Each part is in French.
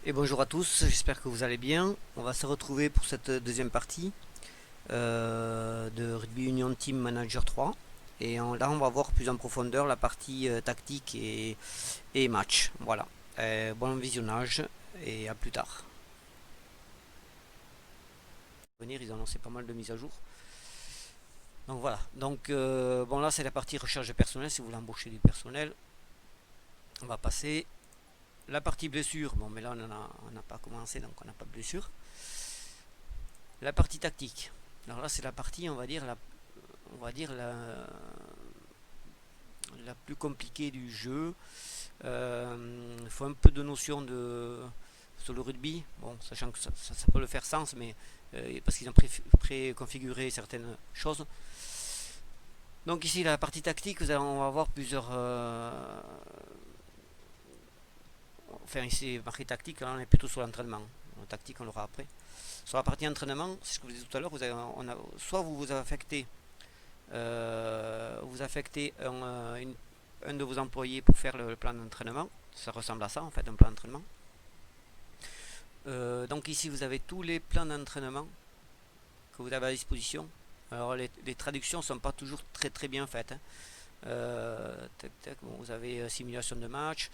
Et bonjour à tous, j'espère que vous allez bien. On va se retrouver pour cette deuxième partie de Rugby Union Team Manager 3. Là, on va voir plus en profondeur la partie tactique et match. Voilà. Bon visionnage et à plus tard. Ils ont lancé pas mal de mises à jour. Donc voilà. Bon, là, c'est la partie recherche de personnel. Si vous voulez embaucher du personnel, on va passer. La partie blessure, bon, mais là, on n'a pas commencé, donc on n'a pas de blessure. La partie tactique. Alors là, c'est la partie, la plus compliquée du jeu. Il faut un peu de notion sur le rugby. Bon, sachant que ça peut le faire sens, mais parce qu'ils ont préconfiguré certaines choses. Donc ici, la partie tactique, on va voir plusieurs. Enfin, ici, marqué tactique, là, on est plutôt sur l'entraînement. La tactique, on l'aura après. Sur la partie entraînement, c'est ce que je vous disais tout à l'heure, soit vous affectez un de vos employés pour faire le plan d'entraînement. Ça ressemble à ça en fait, un plan d'entraînement. Donc ici vous avez tous les plans d'entraînement que vous avez à disposition. Alors les traductions ne sont pas toujours très très bien faites. Hein. Bon, vous avez simulation de match.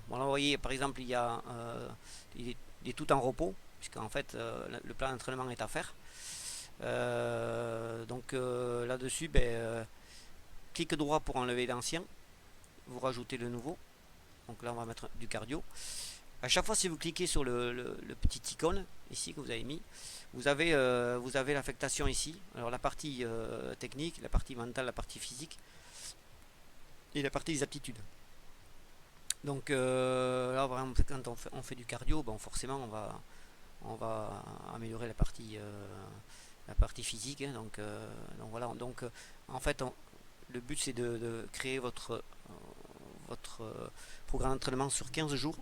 Bon là vous voyez par exemple il est tout en repos, puisqu'en fait le plan d'entraînement est à faire. Là-dessus, clic droit pour enlever l'ancien, vous rajoutez le nouveau. Donc là, on va mettre du cardio. À chaque fois, si vous cliquez sur le petit icône ici que vous avez mis, vous avez l'affectation ici. Alors la partie technique, la partie mentale, la partie physique et la partie des aptitudes. Donc là, vraiment, quand on fait du cardio, bon, forcément, on va améliorer la partie physique. Hein. Donc voilà. En fait, le but c'est de créer votre programme d'entraînement sur 15 jours.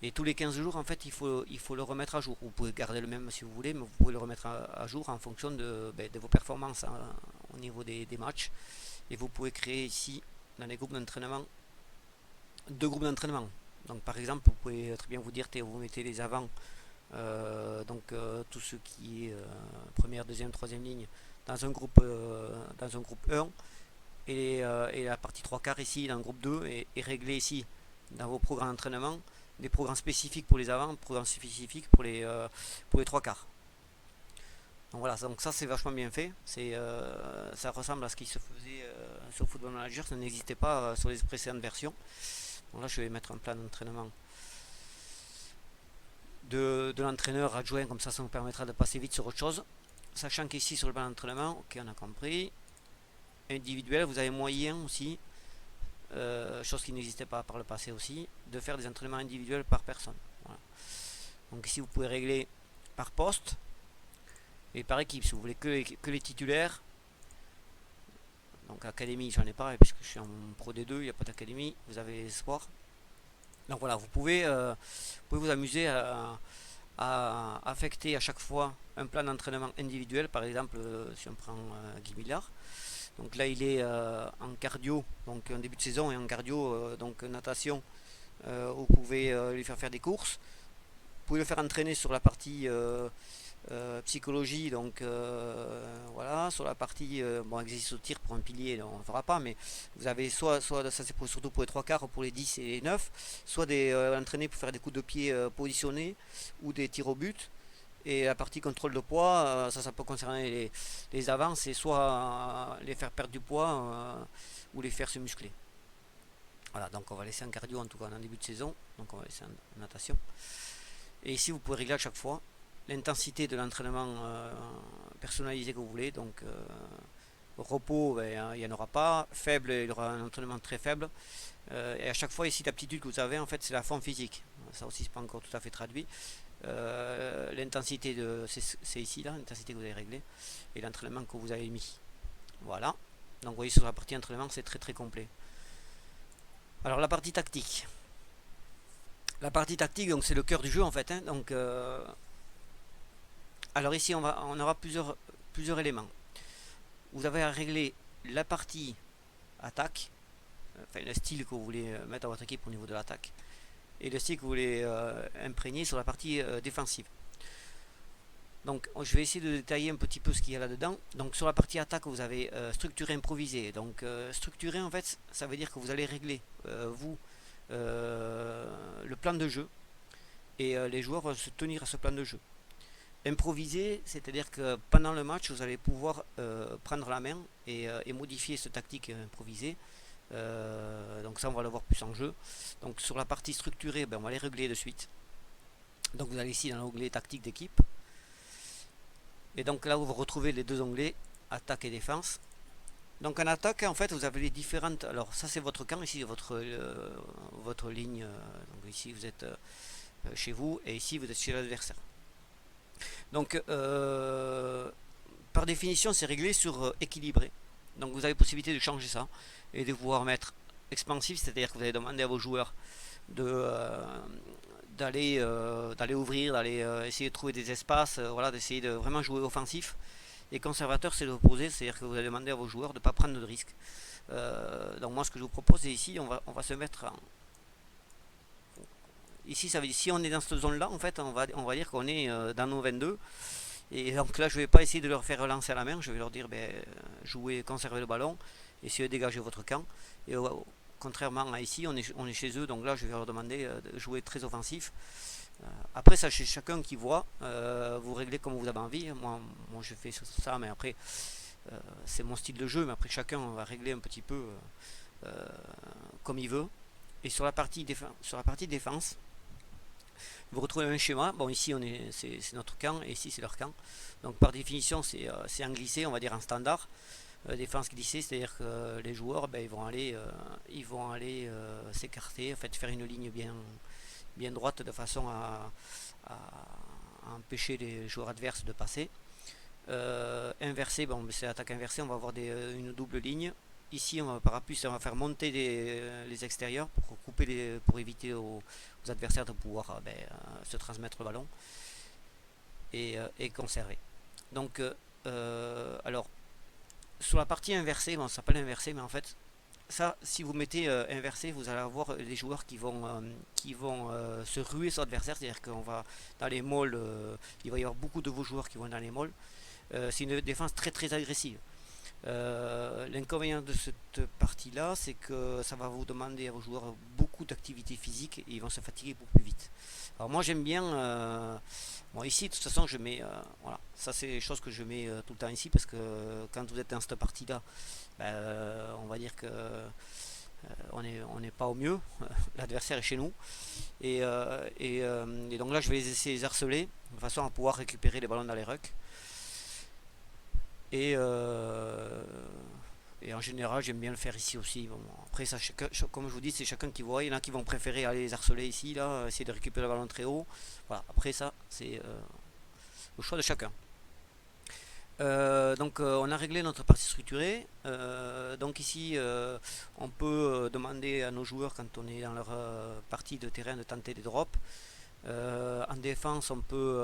Et tous les 15 jours, en fait, il faut le remettre à jour. Vous pouvez garder le même si vous voulez, mais vous pouvez le remettre à jour en fonction de vos performances hein, au niveau des matchs. Et vous pouvez créer ici, dans les groupes d'entraînement, deux groupes d'entraînement. Donc par exemple, vous pouvez très bien vous dire, vous mettez les avants, tout ce qui est première, deuxième, troisième ligne, dans un groupe 1, et la partie 3 quarts ici dans le groupe 2 est réglée ici dans vos programmes d'entraînement, des programmes spécifiques pour les avants, des programmes spécifiques pour les 3 quarts. Donc voilà, donc ça c'est vachement bien fait. Ça ressemble à ce qui se faisait sur Football Manager, ça n'existait pas sur les précédentes versions. Donc là je vais mettre un plan d'entraînement de l'entraîneur adjoint, comme ça nous permettra de passer vite sur autre chose. Sachant qu'ici sur le plan d'entraînement, ok on a compris, individuel, vous avez moyen aussi, chose qui n'existait pas par le passé aussi, de faire des entraînements individuels par personne. Voilà. Donc ici vous pouvez régler par poste et par équipe si vous voulez que les titulaires. Donc académie j'en ai pas puisque je suis en pro D2, il n'y a pas d'académie, vous avez espoir. Donc voilà, vous pouvez vous amuser à affecter à chaque fois un plan d'entraînement individuel. Par exemple, si on prend Guy Millard, donc là il est en cardio, donc en début de saison et en cardio, donc natation, vous pouvez lui faire des courses. Vous pouvez le faire entraîner sur la partie psychologie, donc voilà, sur la partie exercice au tir pour un pilier, on ne fera pas, mais vous avez soit ça c'est surtout pour les 3 quarts, pour les 10 et les 9, soit entraîner pour faire des coups de pied positionnés ou des tirs au but. Et la partie contrôle de poids, ça peut concerner les avants, c'est soit les faire perdre du poids ou les faire se muscler. Voilà, donc on va laisser en cardio en tout cas en début de saison, donc on va laisser en natation. Et ici vous pouvez régler à chaque fois l'intensité de l'entraînement personnalisé que vous voulez. Donc repos, il n'y en aura pas. Faible, il y aura un entraînement très faible. Et à chaque fois ici l'aptitude que vous avez en fait c'est la forme physique. Ça aussi c'est pas encore tout à fait traduit. L'intensité c'est ici là, l'intensité que vous avez réglée et l'entraînement que vous avez mis. Voilà. Donc vous voyez sur la partie entraînement c'est très très complet. Alors la partie tactique. La partie tactique donc c'est le cœur du jeu en fait. Hein. Donc alors ici on aura plusieurs éléments. Vous avez à régler la partie attaque, enfin le style que vous voulez mettre à votre équipe au niveau de l'attaque. et le style que vous voulez imprégner sur la partie défensive. Donc je vais essayer de détailler un petit peu ce qu'il y a là-dedans. Donc sur la partie attaque, vous avez structuré, improvisé. Donc structuré, en fait, ça veut dire que vous allez régler, vous, le plan de jeu, et les joueurs vont se tenir à ce plan de jeu. Improvisé, c'est-à-dire que pendant le match, vous allez pouvoir prendre la main et modifier ce tactique improvisé. Donc ça, on va le voir plus en jeu. Donc sur la partie structurée, ben, on va les régler de suite. Donc vous allez ici dans l'onglet tactique d'équipe. Et donc là, vous retrouvez les deux onglets, attaque et défense. Donc en attaque, en fait, vous avez les différentes... Alors ça, c'est votre camp, ici, votre ligne. Donc ici, vous êtes chez vous, et ici, vous êtes chez l'adversaire. Donc, par définition, c'est réglé sur équilibré. Donc vous avez possibilité de changer ça, et de pouvoir mettre expansif, c'est-à-dire que vous allez demander à vos joueurs d'aller ouvrir, d'aller essayer de trouver des espaces, voilà, d'essayer de vraiment jouer offensif. Et conservateur, c'est l'opposé, c'est-à-dire que vous allez demander à vos joueurs de ne pas prendre de risques. Donc moi, ce que je vous propose, c'est ici, on va se mettre en... Ici, ça veut dire, si on est dans cette zone-là, en fait, on va dire qu'on est dans nos 22. Et donc là, je ne vais pas essayer de leur faire relancer à la main, je vais leur dire, ben, jouez, conservez le ballon, essayez de dégager votre camp. Et contrairement à ici, on est chez eux, donc là, je vais leur demander de jouer très offensif. Après, ça, c'est chacun qui voit, vous réglez comme vous avez envie. Moi je fais ça, mais après, c'est mon style de jeu, mais après, chacun va régler un petit peu comme il veut. Et sur la partie défense, vous retrouvez un schéma. Bon, ici c'est notre camp, et ici c'est leur camp. Donc par définition, c'est en glissé, on va dire en standard. Défense glissée, c'est-à-dire que les joueurs, ben, ils vont aller s'écarter, en fait, faire une ligne bien droite de façon à empêcher les joueurs adverses de passer. Inversé, bon, c'est attaque inversée, on va avoir une double ligne. Ici, on va faire monter les extérieurs pour éviter aux adversaires de pouvoir se transmettre le ballon et conserver. Donc, alors, sur la partie inversée, bon, ça s'appelle inversé, mais en fait, ça, si vous mettez inversé, vous allez avoir des joueurs qui vont se ruer sur l'adversaire, c'est-à-dire qu'on va dans les malls, il va y avoir beaucoup de vos joueurs qui vont dans les malls. C'est une défense très très agressive. L'inconvénient de cette partie-là, c'est que ça va vous demander à vos joueurs beaucoup d'activité physique et ils vont se fatiguer beaucoup plus vite. Alors moi j'aime bien, bon ici de toute façon je mets, voilà, ça c'est des choses que je mets tout le temps ici parce que quand vous êtes dans cette partie-là, on va dire que on n'est pas au mieux, l'adversaire est chez nous et donc là je vais essayer de les harceler de façon à pouvoir récupérer les ballons dans les rucks. Et en général, j'aime bien le faire ici aussi. Bon, après, ça, comme je vous dis, c'est chacun qui voit. Il y en a qui vont préférer aller les harceler ici, là, essayer de récupérer le ballon très haut. Voilà, après, ça, c'est le choix de chacun. Donc, on a réglé notre partie structurée. Donc, ici, on peut demander à nos joueurs, quand on est dans leur partie de terrain, de tenter des drops. En défense, on peut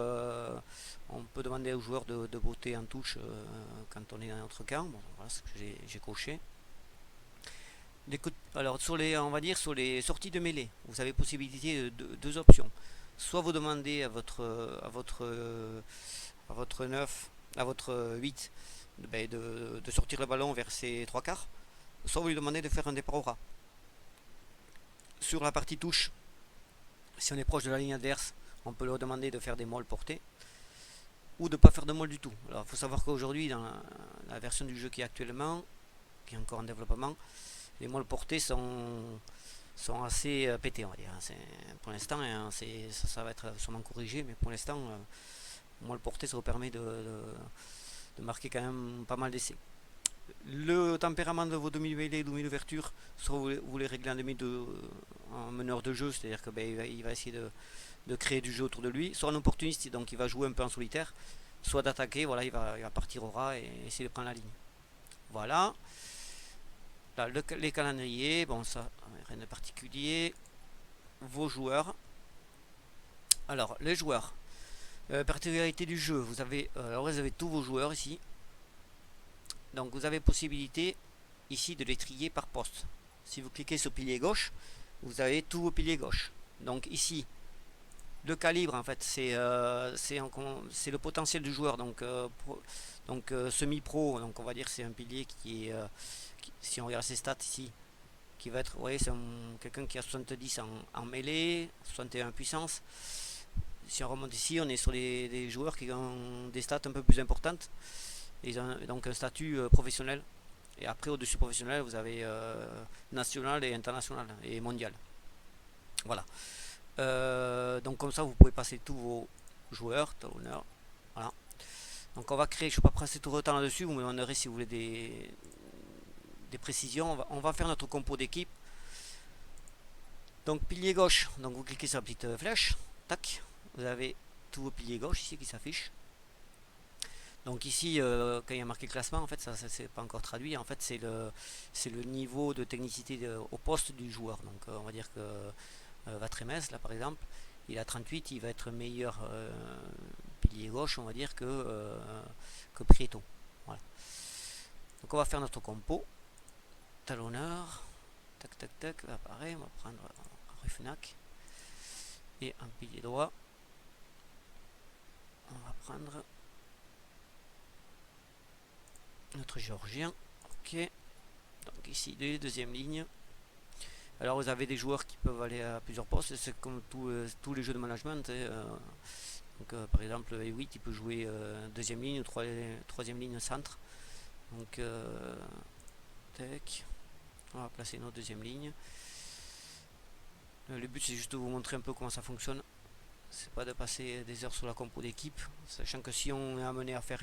demander aux joueurs de botter en touche quand on est dans notre camp. Bon, voilà ce que j'ai coché. Alors on va dire sur les sorties de mêlée, vous avez possibilité de deux options. Soit vous demandez à votre 9, à votre 8 de sortir le ballon vers ses 3 quarts, soit vous lui demandez de faire un départ au ras. Sur la partie touche, si on est proche de la ligne adverse, on peut leur demander de faire des molles portés ou de ne pas faire de molles du tout. Alors il faut savoir qu'aujourd'hui, dans la version du jeu qui est actuellement, qui est encore en développement, les molles portés sont assez pétés, on va dire. Pour l'instant, ça va être sûrement corrigé, mais pour l'instant, molles portés, ça vous permet de marquer quand même pas mal d'essais. Le tempérament de vos demi-mêlées, demi-ouverture, soit vous les réglez en meneur de jeu, c'est-à-dire que il va essayer de créer du jeu autour de lui, soit en opportuniste, donc il va jouer un peu en solitaire, soit d'attaquer, voilà, il va partir au ras et essayer de prendre la ligne. Voilà. Là, les calendriers, bon ça, rien de particulier. Vos joueurs. Alors, les joueurs. Particularité du jeu, vous avez tous vos joueurs ici. Donc vous avez possibilité ici de les trier par poste. Si vous cliquez sur pilier gauche, vous avez tous vos piliers gauche. Donc ici, le calibre en fait c'est le potentiel du joueur, donc semi-pro, donc on va dire c'est un pilier qui est si on regarde ses stats ici, qui va être, vous voyez, c'est quelqu'un qui a 70 en mêlée, 61 en puissance. Si on remonte ici, on est sur des joueurs qui ont des stats un peu plus importantes, et ils ont donc un statut professionnel. Et après, au-dessus professionnel, vous avez national et international et mondial. Voilà. Donc comme ça, vous pouvez passer tous vos joueurs, talonneurs. Voilà. Donc on va créer, je ne vais pas passer tout le temps là-dessus, vous me demanderez si vous voulez des précisions. On va faire notre compo d'équipe. Donc pilier gauche, donc vous cliquez sur la petite flèche, tac, vous avez tous vos piliers gauche ici qui s'affichent. Donc ici, quand il y a marqué classement, en fait, ça c'est pas encore traduit. En fait, c'est le niveau de technicité au poste du joueur. Donc on va dire que Vatremes, là par exemple, il a 38, il va être meilleur pilier gauche, on va dire, que Prieto. Voilà. Donc on va faire notre compo. Talonneur, tac tac tac, pareil, on va prendre Rufnac. Et un pilier droit, on va prendre notre géorgien. Ok. Donc ici, deuxième ligne. Alors vous avez des joueurs qui peuvent aller à plusieurs postes, c'est comme tous les jeux de management. Donc par exemple, E8 il peut jouer deuxième ligne ou troisième ligne centre. Donc tac, on va placer notre deuxième ligne. Le but c'est juste de vous montrer un peu comment ça fonctionne. C'est pas de passer des heures sur la compo d'équipe, sachant que si on est amené à faire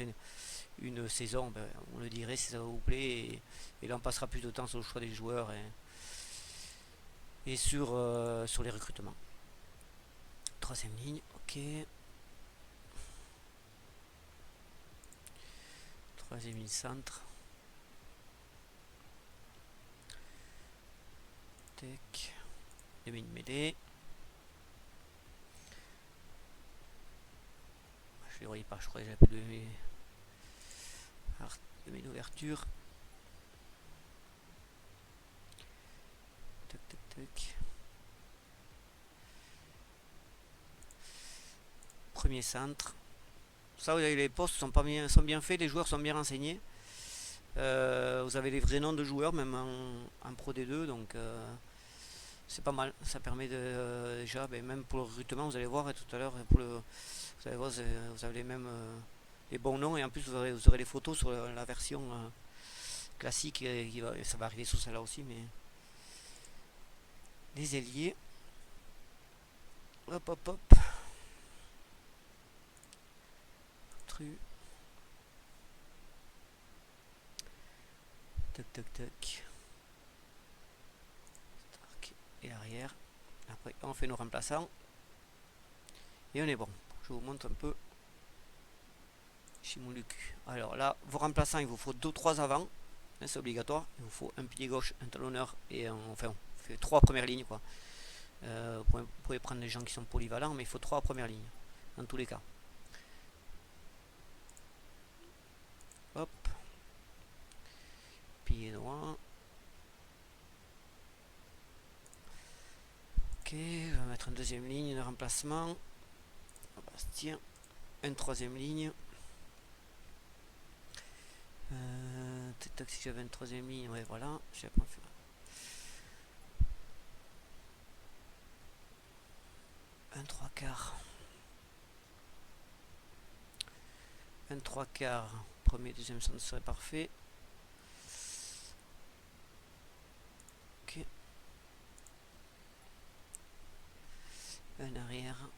une saison, ben, on le dirait si ça vous plaît, et là on passera plus de temps sur le choix des joueurs et sur les recrutements. Troisième ligne, ok. Troisième ligne centre. Tac. Demi mêlée. Je ne voyais pas, je croyais que j'avais demi d'ouverture. Tac tac tac. Premier centre. Ça, vous avez les postes sont bien faits, les joueurs sont bien renseignés. Vous avez les vrais noms de joueurs, même en Pro D2, donc c'est pas mal. Ça permet déjà, même pour le recrutement, vous allez voir, et tout à l'heure, vous allez voir, vous avez les mêmes les bons noms, et en plus vous aurez les photos sur la version classique, ça va arriver sur celle-là aussi, mais les ailiers. Hop hop hop. Tac tac tac. Et arrière. Après on fait nos remplaçants. Et on est bon. Je vous montre un peu. Chimoluc. Alors là, vos remplaçants, il vous faut 2-3 avant. C'est obligatoire. Il vous faut un pilier gauche, un talonneur et enfin on fait 3 premières lignes quoi. Vous pouvez prendre des gens qui sont polyvalents, mais il faut 3 premières lignes. Dans tous les cas. Hop. Pilier droit. Ok, je vais mettre une deuxième ligne de remplacement. Bastien. Une troisième ligne. Si j'avais une troisième ligne, ouais voilà. Je pas fait. Un 3/4. Un 3/4. Premier, deuxième centre serait parfait. Ok. Un arrière.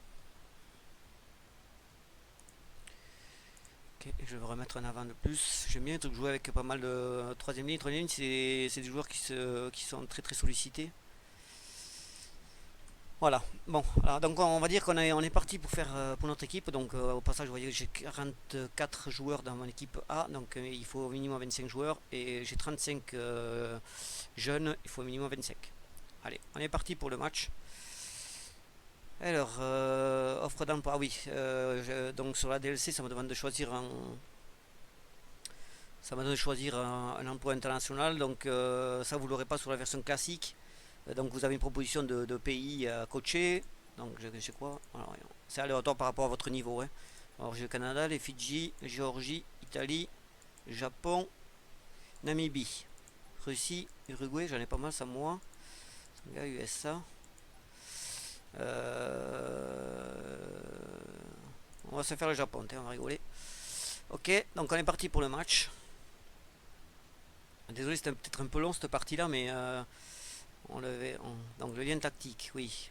Ok, je vais remettre un avant de plus. J'aime bien jouer avec pas mal de troisième ligne. Troisième ligne, c'est des joueurs qui sont très très sollicités. Voilà, bon, alors, donc on va dire qu'on est parti pour faire pour notre équipe. Donc au passage, vous voyez que j'ai 44 joueurs dans mon équipe A, donc il faut au minimum 25 joueurs, et j'ai 35 jeunes, il faut au minimum 25. Allez, on est parti pour le match. Alors, offre d'emploi, ah oui, donc sur la DLC, ça me demande de choisir un emploi international, donc ça vous l'aurez pas sur la version classique. Donc vous avez une proposition de pays à coacher. Donc je sais quoi. C'est aléatoire par rapport à votre niveau. Hein. Alors j'ai le Canada, les Fidji, Géorgie, Italie, Japon, Namibie, Russie, Uruguay, j'en ai pas mal, Samoa, USA. On va se faire le Japon, on va rigoler. Ok, donc on est parti pour le match. Désolé, c'était peut-être un peu long cette partie-là, mais donc le lien tactique, oui.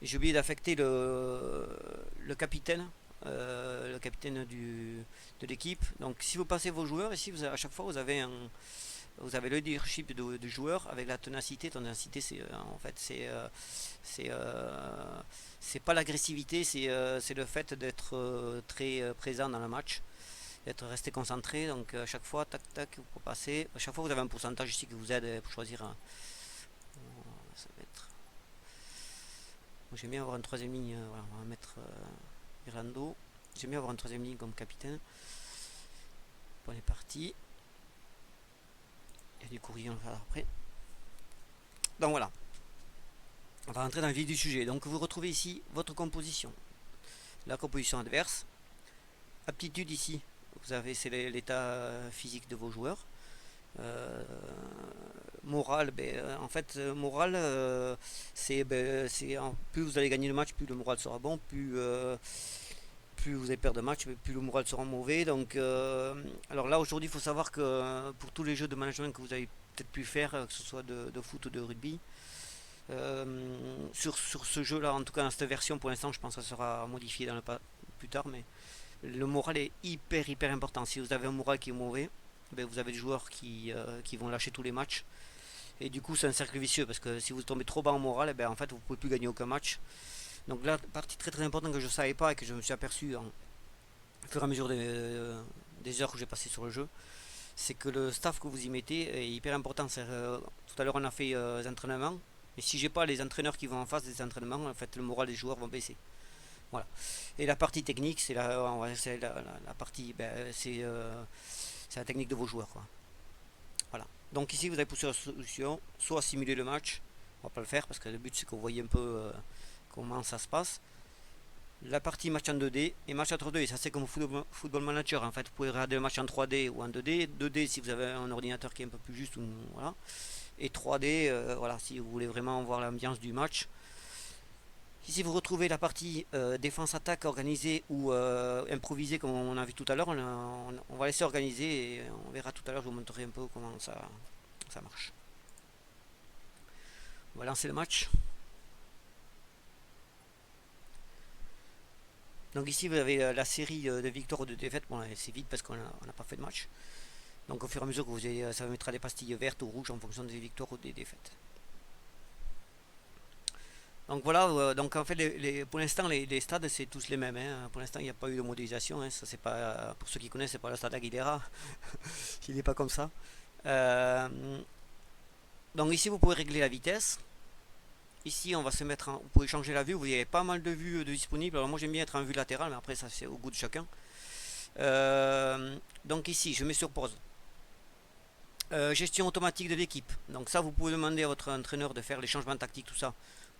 J'ai oublié d'affecter le capitaine. Le capitaine de l'équipe. Donc si vous passez vos joueurs, ici à chaque fois vous avez le leadership de joueur avec la ténacité. Ténacité, c'est en fait c'est pas l'agressivité, c'est le fait d'être très présent dans le match, d'être resté concentré. Donc à chaque fois, tac tac, vous passer. À chaque fois, vous avez un pourcentage ici qui vous aide pour choisir. Ça va être. Moi, j'aime bien avoir une troisième ligne. Voilà, on va mettre Irlando. J'aime bien avoir une troisième ligne comme capitaine. Bon, on est parti. Il y a du courrier, on va faire après. Donc voilà. On va rentrer dans le vif du sujet. Donc vous retrouvez ici votre composition. La composition adverse. Aptitude ici. Vous avez, c'est l'état physique de vos joueurs. Moral, en fait, moral, plus vous allez gagner le match, plus le moral sera bon, plus vous allez perdre de match, plus le moral sera mauvais. Donc, alors là aujourd'hui, il faut savoir que pour tous les jeux de management que vous avez peut-être pu faire, que ce soit de foot ou de rugby, sur ce jeu-là, en tout cas dans cette version, pour l'instant, je pense que ça sera modifié dans le plus tard, mais le moral est hyper important. Si vous avez un moral qui est mauvais, vous avez des joueurs qui vont lâcher tous les matchs. Et du coup, c'est un cercle vicieux parce que si vous tombez trop bas en moral, en fait, vous pouvez plus gagner aucun match. Donc là, partie très importante que je ne savais pas et que je me suis aperçu au fur et à mesure des heures que j'ai passées sur le jeu, c'est que le staff que vous y mettez est hyper important. Tout à l'heure, on a fait des entraînements. Mais si j'ai pas les entraîneurs qui vont en face des entraînements, en fait, le moral des joueurs va baisser. Voilà. Et la partie technique, c'est la partie, c'est la technique de vos joueurs, quoi. Voilà. Donc ici, vous avez poussé la solution, soit simuler le match. On va pas le faire parce que le but c'est que vous voyez un peu comment ça se passe. La partie match en 2D et match en 3D, ça c'est comme football manager. En fait, vous pouvez regarder le match en 3D ou en 2D. 2D si vous avez un ordinateur qui est un peu plus juste, voilà. Et 3D, voilà, si vous voulez vraiment voir l'ambiance du match. Ici vous retrouvez la partie défense-attaque organisée ou improvisée comme on a vu tout à l'heure. On va laisser organiser et on verra tout à l'heure, je vous montrerai un peu comment ça marche. On va lancer le match. Donc ici vous avez la série de victoires ou de défaites. Bon, c'est vite parce qu'on n'a pas fait de match. Donc au fur et à mesure que vous allez, ça vous mettra des pastilles vertes ou rouges en fonction des victoires ou des défaites. Donc voilà, donc en fait pour l'instant les stades c'est tous les mêmes. Hein. Pour l'instant il n'y a pas eu de modélisation. Hein. Ça c'est pas, pour ceux qui connaissent, c'est pas le stade Aguilera. Il n'est pas comme ça. Donc ici vous pouvez régler la vitesse. Ici on va se mettre vous pouvez changer la vue. Vous avez pas mal de vues disponibles. Alors moi j'aime bien être en vue latérale, mais après ça c'est au goût de chacun. Donc ici je mets sur pause. Gestion automatique de l'équipe. Donc ça vous pouvez demander à votre entraîneur de faire les changements tactiques, tout ça.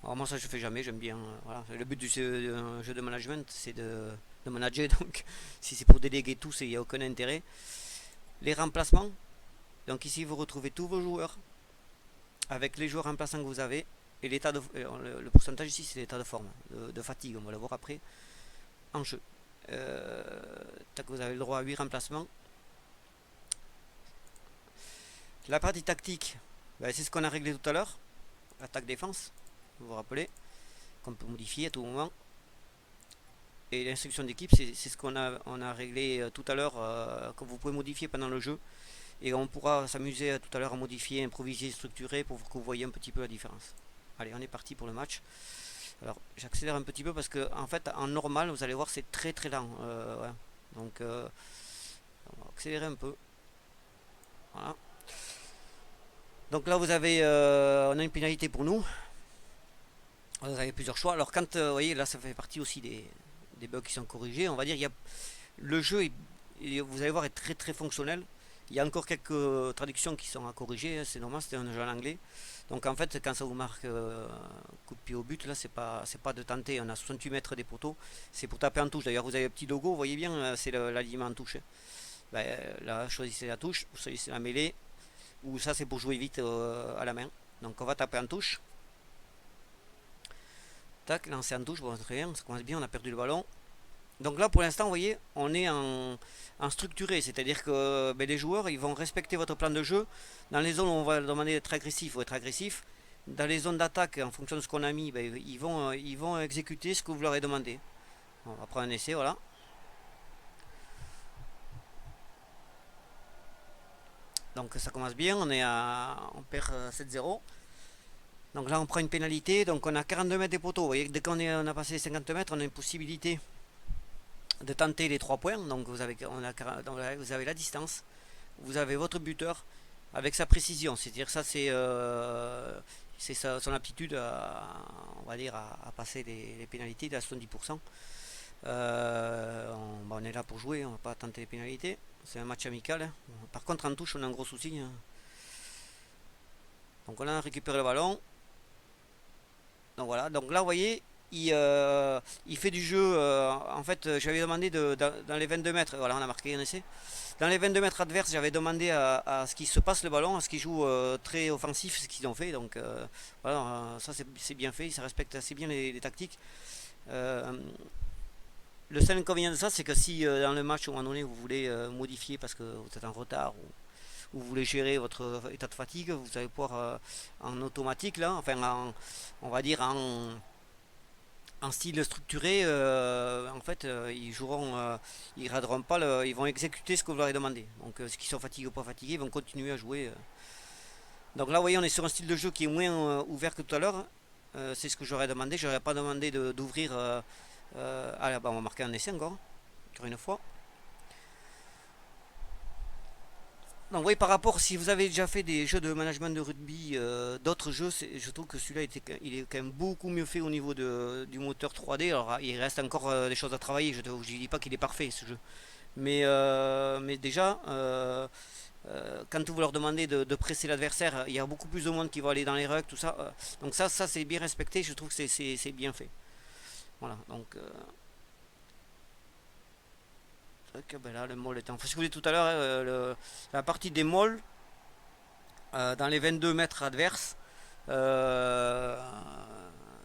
Alors moi ça je fais jamais, j'aime bien. Voilà. Le but du jeu de management c'est de manager, donc si c'est pour déléguer tout, il n'y a aucun intérêt. Les remplacements. Donc ici vous retrouvez tous vos joueurs avec les joueurs remplaçants que vous avez et l'état de le pourcentage ici c'est l'état de forme, de fatigue, on va le voir après en jeu. Vous avez le droit à 8 remplacements. La partie tactique, c'est ce qu'on a réglé tout à l'heure. Attaque-défense, vous vous rappelez, qu'on peut modifier à tout moment. Et l'instruction d'équipe, c'est ce qu'on a réglé tout à l'heure, que vous pouvez modifier pendant le jeu. Et on pourra s'amuser tout à l'heure à modifier, improviser, structurer pour que vous voyez un petit peu la différence. Allez, on est parti pour le match. Alors, j'accélère un petit peu parce que, en fait, en normal, vous allez voir, c'est très lent. Ouais. Donc, on va accélérer un peu. Voilà. Donc là vous avez on a une pénalité pour nous. Vous avez plusieurs choix. Alors quand vous voyez là ça fait partie aussi des bugs qui sont corrigés. On va dire le jeu vous allez voir est très fonctionnel. Il y a encore quelques traductions qui sont à corriger, hein, c'est normal, c'était un jeu en anglais. Donc en fait, quand ça vous marque coup de pied au but, là, c'est pas de tenter. On a 68 mètres des poteaux, c'est pour taper en touche. D'ailleurs, vous avez le petit logo, vous voyez bien, c'est l'alignement en touche, hein. Ben, là, choisissez la touche, vous choisissez la mêlée, ou ça, c'est pour jouer vite à la main. Donc on va taper en touche. Tac, lancer en touche, bon, très bien, ça commence bien, on a perdu le ballon. Donc là, pour l'instant, vous voyez, on est en structuré, c'est-à-dire que ben, les joueurs, ils vont respecter votre plan de jeu. Dans les zones où on va leur demander d'être agressif, il faut être agressif. Dans les zones d'attaque, en fonction de ce qu'on a mis, ben, ils vont exécuter ce que vous leur avez demandé. On va prendre un essai, voilà. Donc ça commence bien, on perd 7-0. Donc là, on prend une pénalité, donc on a 42 mètres des poteaux. Vous voyez, dès on a passé les 50 mètres, on a une possibilité de tenter les 3 points. Donc vous avez la distance, vous avez votre buteur avec sa précision. C'est-à-dire ça, c'est son aptitude on va dire, à passer les pénalités à 70%. On est là pour jouer, on va pas tenter les pénalités. C'est un match amical, hein. Par contre, en touche, on a un gros souci, hein. Donc on a récupéré le ballon. Donc voilà, donc là vous voyez, il fait du jeu. En fait, j'avais demandé dans les 22 mètres, voilà, on a marqué un essai. Dans les 22 mètres adverses, j'avais demandé à ce qu'ils se passent le ballon, à ce qu'ils jouent très offensif, ce qu'ils ont fait. Donc voilà, ça c'est bien fait, ça respecte assez bien les tactiques. Euh, le seul inconvénient de ça, c'est que si dans le match, au moment donné, vous voulez modifier parce que vous êtes en retard ou vous voulez gérer votre état de fatigue, vous allez pouvoir en automatique, là, enfin, on va dire en style structuré, en fait, ils joueront, ils rateront pas, ils vont exécuter ce que vous leur avez demandé. Donc, ceux qui sont fatigués ou pas fatigués, ils vont continuer à jouer. Donc là, vous voyez, on est sur un style de jeu qui est moins ouvert que tout à l'heure. C'est ce que j'aurais demandé. J'aurais pas demandé d'ouvrir. Ah là, bah, on va marquer un essai encore une fois. Donc oui, par rapport, si vous avez déjà fait des jeux de management de rugby, d'autres jeux, je trouve que celui-là il est quand même beaucoup mieux fait au niveau du moteur 3D. Alors il reste encore des choses à travailler, je ne dis pas qu'il est parfait ce jeu. Mais déjà, quand vous leur demandez de presser l'adversaire, il y a beaucoup plus de monde qui va aller dans les rucks, tout ça. Donc ça c'est bien respecté, je trouve que c'est bien fait. Voilà, donc ben là, le mall était en fait, je vous dis tout à l'heure, la partie des malls dans les 22 mètres adverses, euh,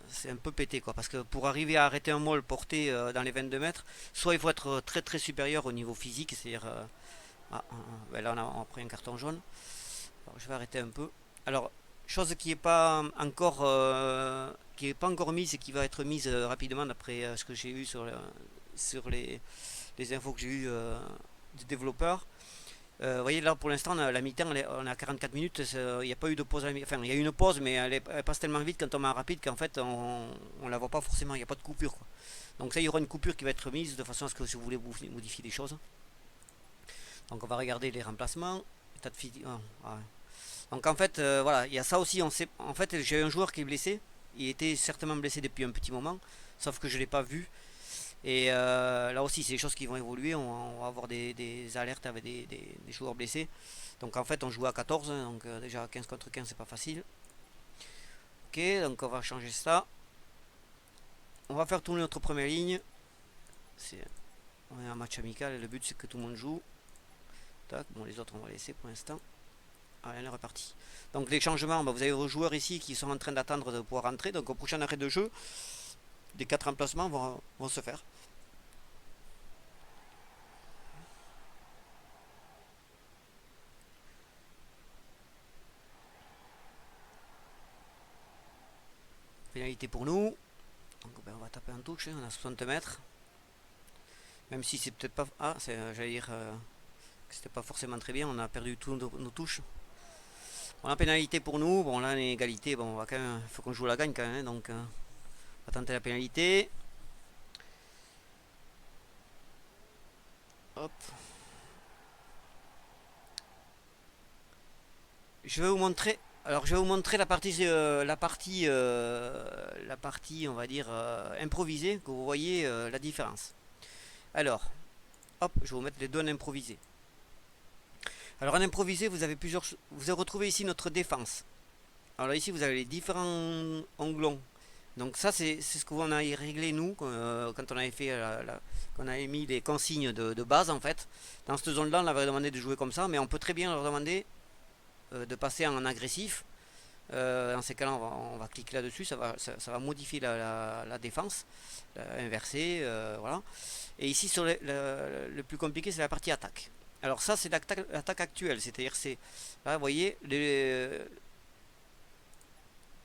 c'est un peu pété quoi. Parce que pour arriver à arrêter un mall porté dans les 22 mètres, soit il faut être très très supérieur au niveau physique, c'est-à-dire. Ben là on a pris un carton jaune. Alors, je vais arrêter un peu. Alors, chose qui est pas encore mise et qui va être mise rapidement d'après ce que j'ai eu sur les infos que j'ai eu des développeurs. Vous voyez là pour l'instant la mi-temps on a 44 minutes, il n'y a pas eu de pause enfin il y a eu une pause mais elle passe tellement vite quand on met en rapide qu'en fait on la voit pas forcément, il n'y a pas de coupure quoi. Donc ça il y aura une coupure qui va être mise de façon à ce que si vous voulez modifier des choses. Donc on va regarder les remplacements. État de physique. Donc en fait voilà, il y a ça aussi, en fait j'ai un joueur qui est blessé, il était certainement blessé depuis un petit moment, sauf que je ne l'ai pas vu. Et là aussi, c'est des choses qui vont évoluer. On va avoir des alertes avec des joueurs blessés. Donc en fait, on joue à 14. Donc déjà 15 contre 15, c'est pas facile. Ok, donc on va changer ça. On va faire tourner notre première ligne. On est un match amical et le but c'est que tout le monde joue. Tac, bon, les autres on va laisser pour l'instant. Allez, on est reparti. Donc les changements, bah, vous avez vos joueurs ici qui sont en train d'attendre de pouvoir rentrer. Donc au prochain arrêt de jeu, des 4 remplacements vont se faire. Pénalité pour nous. Donc ben, on va taper en touche, hein, on a 60 mètres. Même si c'est peut-être pas. Ah, j'allais dire que c'était pas forcément très bien, on a perdu toutes nos touches. On a pénalité pour nous, bon là on est égalité, bon on va quand même. Faut qu'on joue la gagne quand même, hein, donc on va tenter la pénalité. Hop. Je vais vous montrer. Alors je vais vous montrer la partie on va dire improvisée, que vous voyez la différence. Alors, hop, je vais vous mettre les données improvisées. Alors en improvisé, vous avez vous avez retrouvé ici notre défense. Alors ici, vous avez les différents onglons. Donc ça, c'est ce qu'on a réglé nous quand on avait fait qu'on avait mis les consignes de base en fait. Dans cette zone-là, on avait demandé de jouer comme ça, mais on peut très bien leur demander de passer en agressif. Dans ces cas-là, on va cliquer là-dessus, ça va modifier la défense, inverser, voilà. Et ici, sur le plus compliqué, c'est la partie attaque. Alors ça, c'est l'attaque actuelle, c'est-à-dire là, vous voyez,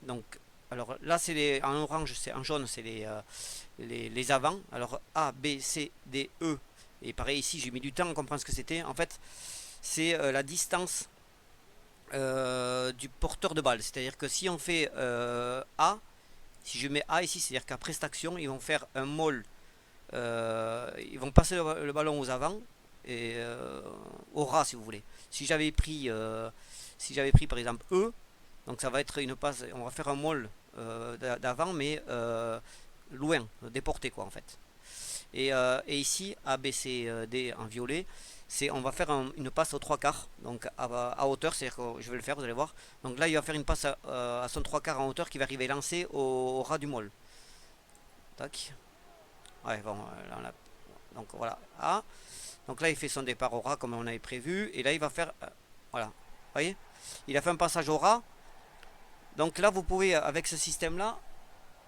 donc, alors là, en orange, en jaune, c'est les avants. Alors A, B, C, D, E. Et pareil ici, j'ai mis du temps à comprendre ce que c'était. En fait, c'est la distance du porteur de balle. C'est-à-dire que si on fait A, si je mets A ici, c'est-à-dire qu'après cette action, ils vont faire un maul. Ils vont passer le ballon aux avants et au ras si vous voulez. Si j'avais pris par exemple E, donc ça va être une passe, on va faire un maul d'avant mais loin, déporté quoi en fait. Et ici A, B, C, D en violet, on va faire une passe aux trois quarts, donc à hauteur, c'est-à-dire que je vais le faire, vous allez voir. Donc là il va faire une passe à son trois quarts en hauteur qui va arriver lancé au ras du maul. Tac. Ouais, bon, donc voilà. A. Donc là, il fait son départ au ras comme on avait prévu. Et là, il va faire. Voilà. Vous voyez, il a fait un passage au ras. Donc là, vous pouvez, avec ce système-là,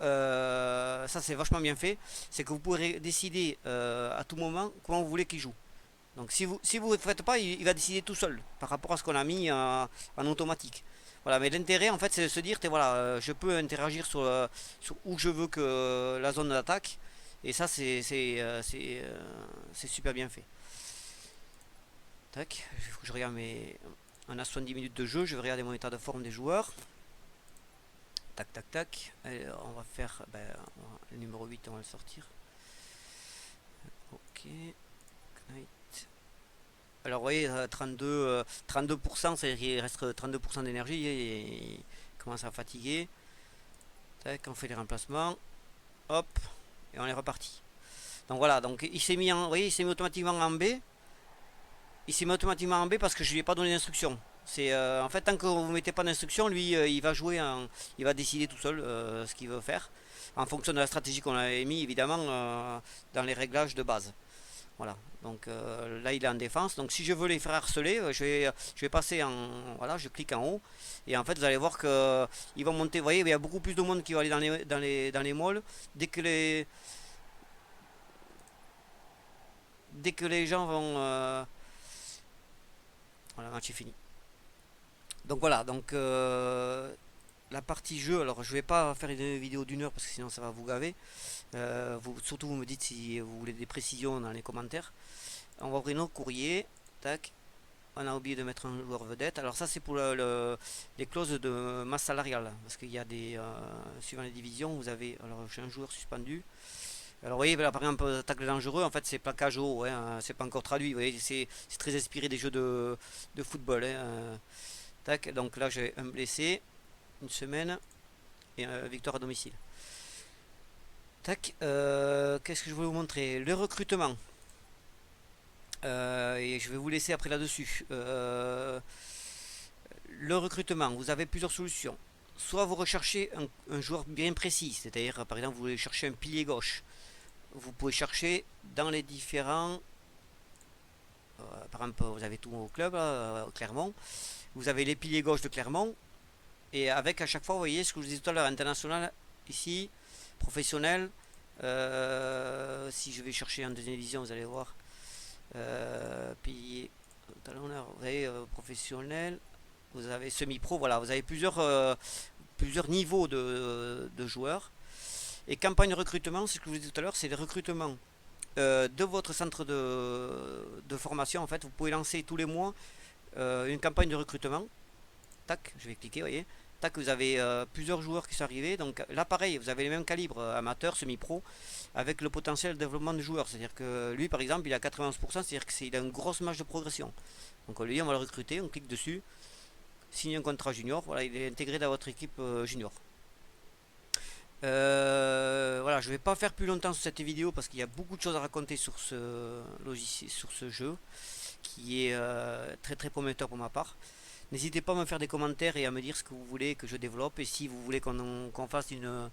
ça c'est vachement bien fait. C'est que vous pourrez décider à tout moment comment vous voulez qu'il joue. Donc si vous ne le faites pas, il va décider tout seul par rapport à ce qu'on a mis en automatique. Voilà, mais l'intérêt en fait c'est de se dire, voilà, je peux interagir sur où je veux que la zone d'attaque. Et ça c'est super bien fait. Tac, il faut que je regarde On a 70 minutes de jeu, je vais regarder mon état de forme des joueurs. Tac tac tac. Allez, on va faire le numéro 8, on va le sortir. Ok. Alors vous voyez, 32%, c'est-à-dire qu'il reste 32% d'énergie et il commence à fatiguer. Tac, on fait les remplacements. Hop, et on est reparti. Donc voilà, donc il s'est mis voyez, il s'est mis automatiquement en B. Il s'est mis automatiquement en B parce que je lui ai pas donné d'instruction. C'est en fait tant que vous ne mettez pas d'instruction, lui il va jouer, il va décider tout seul ce qu'il veut faire en fonction de la stratégie qu'on avait mis évidemment dans les réglages de base. Voilà, donc là il est en défense. Donc si je veux les faire harceler, je vais passer voilà, je clique en haut et en fait vous allez voir que ils vont monter. Vous voyez, il y a beaucoup plus de monde qui va aller dans les malls dès que les gens vont. Voilà, le match est fini. Donc voilà, donc la partie jeu. Alors je vais pas faire une vidéo d'1 heure parce que sinon ça va vous gaver. Surtout vous me dites si vous voulez des précisions dans les commentaires. On va ouvrir nos courriers. Tac. On a oublié de mettre un joueur vedette. Alors ça c'est pour les clauses de masse salariale. Parce qu'il y a suivant les divisions, vous avez. Alors j'ai un joueur suspendu. Alors vous voyez, là, par exemple, tacle dangereux, en fait c'est plaquage haut, hein, c'est pas encore traduit. Vous voyez, c'est très inspiré des jeux de football. Hein. Tac, donc là j'ai un blessé, une semaine et victoire à domicile. Tac, qu'est-ce que je voulais vous montrer? Le recrutement. Et je vais vous laisser après là-dessus. Le recrutement, vous avez plusieurs solutions. Soit vous recherchez un joueur bien précis, c'est-à-dire par exemple vous voulez chercher un pilier gauche. Vous pouvez chercher dans les différents. Par exemple, vous avez tout au club, Clermont. Vous avez les piliers gauche de Clermont. Et avec à chaque fois, vous voyez ce que je vous disais tout à l'heure, international, ici, professionnel. Si je vais chercher en deuxième division, vous allez voir. Pilier talonneur, vous avez professionnel. Vous avez semi-pro, voilà, vous avez plusieurs niveaux de joueurs. Et campagne recrutement, c'est ce que je vous disais tout à l'heure, c'est le recrutement de votre centre de formation. En fait, vous pouvez lancer tous les mois une campagne de recrutement. Tac, je vais cliquer, vous voyez. Tac, vous avez plusieurs joueurs qui sont arrivés. Donc là, pareil, vous avez les mêmes calibres, amateur, semi-pro, avec le potentiel de développement de joueurs. C'est-à-dire que lui, par exemple, il a 91%, c'est-à-dire qu'il a une grosse marge de progression. Donc lui, on va le recruter, on clique dessus, signe un contrat junior, voilà, il est intégré dans votre équipe junior. Voilà, je ne vais pas faire plus longtemps sur cette vidéo parce qu'il y a beaucoup de choses à raconter sur ce logiciel, sur ce jeu. qui est très très prometteur pour ma part. N'hésitez pas à me faire des commentaires et à me dire ce que vous voulez que je développe, et si vous voulez qu'on fasse une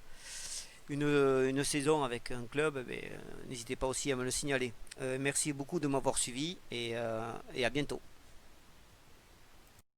saison avec un club, n'hésitez pas aussi à me le signaler. Merci beaucoup de m'avoir suivi, et à bientôt.